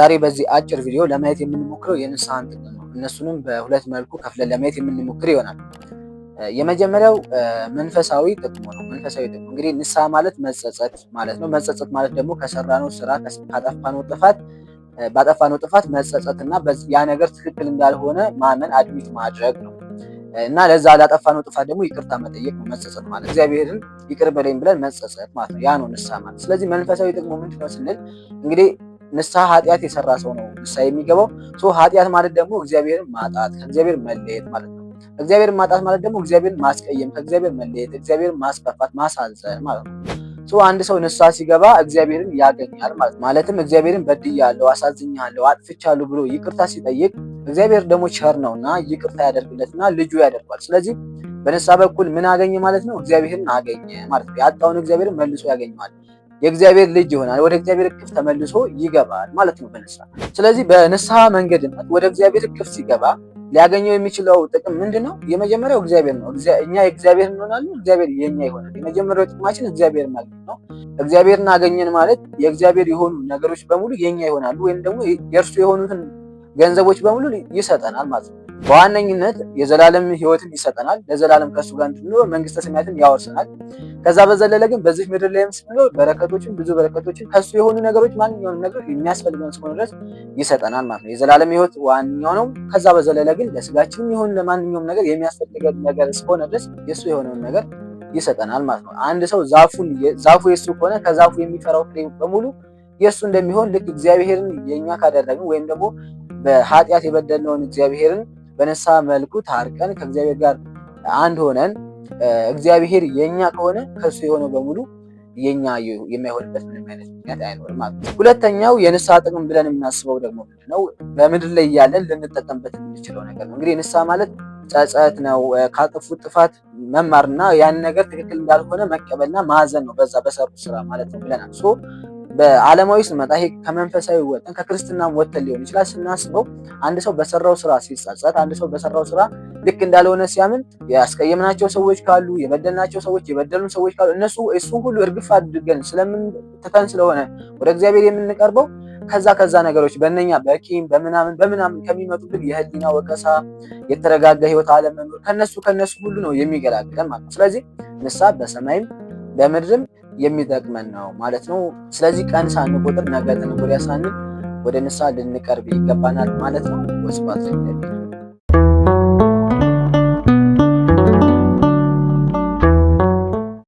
ዛሬ በዚህ አጭር ቪዲዮ ለማየት የምንሞክረው የንስሐን ጥቅም ነው። እነሱንም በሁለት መልኩ ከፍለን ለማየት የምንሞክር ይሆናል። የመጀመሪያው መንፈሳዊ ጥቅሙ ነው። መንፈሳዊ ጥቅሙ እንግዲህ ንስሐ ማለት መጸጸት ማለት ነው። መጸጸት ማለት ደግሞ ከሰራነው ስራ ባጠፋነው ጥፋት መጸጸትና ያ ነገር ትክክል እንዳልሆነ ማመን አድሚት ማድረግ ነው እና ለዛ ላጠፋነው ጥፋት ደግሞ ይቅርታ መጠየቅ ነው መጸጸት ማለት። እግዚአብሔርን ይቅር በለኝ ብለን መጸጸት ማለት ነው። ያ ነው ንስሐ ማለት። ስለዚህ መንፈሳዊ ጥቅሙ ምንድነው ስንል እንግዲህ ንስሐ ኃጢአት የሰራ ሰው ነው ንስሐ የሚገባው። ኃጢአት ማለት ደግሞ እግዚአብሔርን ማጣት፣ ከእግዚአብሔር መለየት ማለት ነው። እግዚአብሔርን ማጣት ማለት ደግሞ እግዚአብሔርን ማስቀየም፣ ከእግዚአብሔር መለየት፣ እግዚአብሔርን ማስከፋት፣ ማሳዘን ማለት ነው። አንድ ሰው ንስሐ ሲገባ እግዚአብሔርን ያገኛል ማለት ነው። ማለትም እግዚአብሔርን በድያለሁ፣ አሳዝኛለሁ፣ አጥፍቻለሁ ብሎ ይቅርታ ሲጠይቅ እግዚአብሔር ደግሞ ቸር ነውና ይቅርታ ያደርግለትና ልጁ ያደርጓል። ስለዚህ በንስሐ በኩል ምን አገኘ ማለት ነው? እግዚአብሔርን አገኘ ማለት ነው። ያጣውን እግዚአብሔርን መልሶ ያገኘዋል። የእግዚአብሔር ልጅ ይሆናል። ወደ እግዚአብሔር እቅፍ ተመልሶ ይገባል ማለት ነው በንስሐ። ስለዚህ በንስሐ መንገድነት ወደ እግዚአብሔር እቅፍ ሲገባ ሊያገኘው የሚችለው ጥቅም ምንድነው? የመጀመሪያው እግዚአብሔር ነው። እኛ የእግዚአብሔር እንሆናለን፣ እግዚአብሔር የኛ ይሆናል። የመጀመሪያው ጥቅማችን እግዚአብሔር ማግኘት ነው። እግዚአብሔርን አገኘን ማለት የእግዚአብሔር የሆኑ ነገሮች በሙሉ የኛ ይሆናሉ፣ ወይም ደግሞ የእርሱ የሆኑትን ገንዘቦች በሙሉ ይሰጠናል ማለት ነው። በዋነኝነት የዘላለም ሕይወትን ይሰጠናል። ለዘላለም ከሱ ጋር እንድንኖር መንግስተ ሰማያትን ያወርሰናል። ከዛ በዘለለ ግን በዚህ ምድር ላይም ስንኖር ብዙ በረከቶችን ከሱ የሆኑ ነገሮች ማንኛውንም ነገር የሚያስፈልገን እስከሆነ ድረስ ይሰጠናል ማለት ነው። የዘላለም ሕይወት ዋነኛው ነው። ከዛ በዘለለ ግን ለስጋችንም ይሁን ለማንኛውም ነገር የሚያስፈልገን ነገር እስከሆነ ድረስ የሱ የሆነውን ነገር ይሰጠናል ማለት ነው። አንድ ሰው ዛፉ የሱ ከሆነ ከዛፉ የሚፈራው ፍሬ በሙሉ የሱ እንደሚሆን ልክ እግዚአብሔርን የኛ ካደረግን ወይም ደግሞ በኃጢአት የበደልነውን እግዚአብሔርን በንስሐ መልኩ ታርቀን ከእግዚአብሔር ጋር አንድ ሆነን እግዚአብሔር የኛ ከሆነ ከሱ የሆነው በሙሉ የኛ የማይሆንበት ምንም አይነት ምክንያት አይኖርም ማለት ነው። ሁለተኛው የንስሐ ጥቅም ብለን የምናስበው ደግሞ ምንድነው? በምድር ላይ ያለን ልንጠቀምበት የምንችለው ነገር ነው። እንግዲህ ንስሐ ማለት ጸጸት ነው። ካጠፉት ጥፋት መማርና ያን ነገር ትክክል እንዳልሆነ መቀበልና ማዘን ነው በዛ በሰሩት ስራ ማለት ነው ብለናል። በዓለማዊ ስንመጣ ይሄ ከመንፈሳዊ ወጥተን ከክርስትናም ወጥተን ሊሆን ይችላል። ስናስበው አንድ ሰው በሰራው ስራ ሲጸጸት፣ አንድ ሰው በሰራው ስራ ልክ እንዳልሆነ ሲያምን፣ ያስቀየምናቸው ሰዎች ካሉ፣ የበደልናቸው ሰዎች የበደሉን ሰዎች ካሉ እሱን ሁሉ እርግፍ አድርገን ስለምንተን ስለሆነ ወደ እግዚአብሔር የምንቀርበው ከዛ ነገሮች በእነኛ በቂም በምናምን ከሚመጡብን የህሊና ወቀሳ፣ የተረጋጋ ህይወት አለመኖር ከነሱ ሁሉ ነው የሚገላግለን ማለት ነው። ስለዚህ ንስሐ በሰማይም በምድርም የሚጠቅመን ነው ማለት ነው። ስለዚህ ቀን ሳንቆጥር ነገ ተነገ ወዲያ ሳንል ወደ ንስሐ ልንቀርብ ይገባናል ማለት ነው። ወስብሐት ለእግዚአብሔር።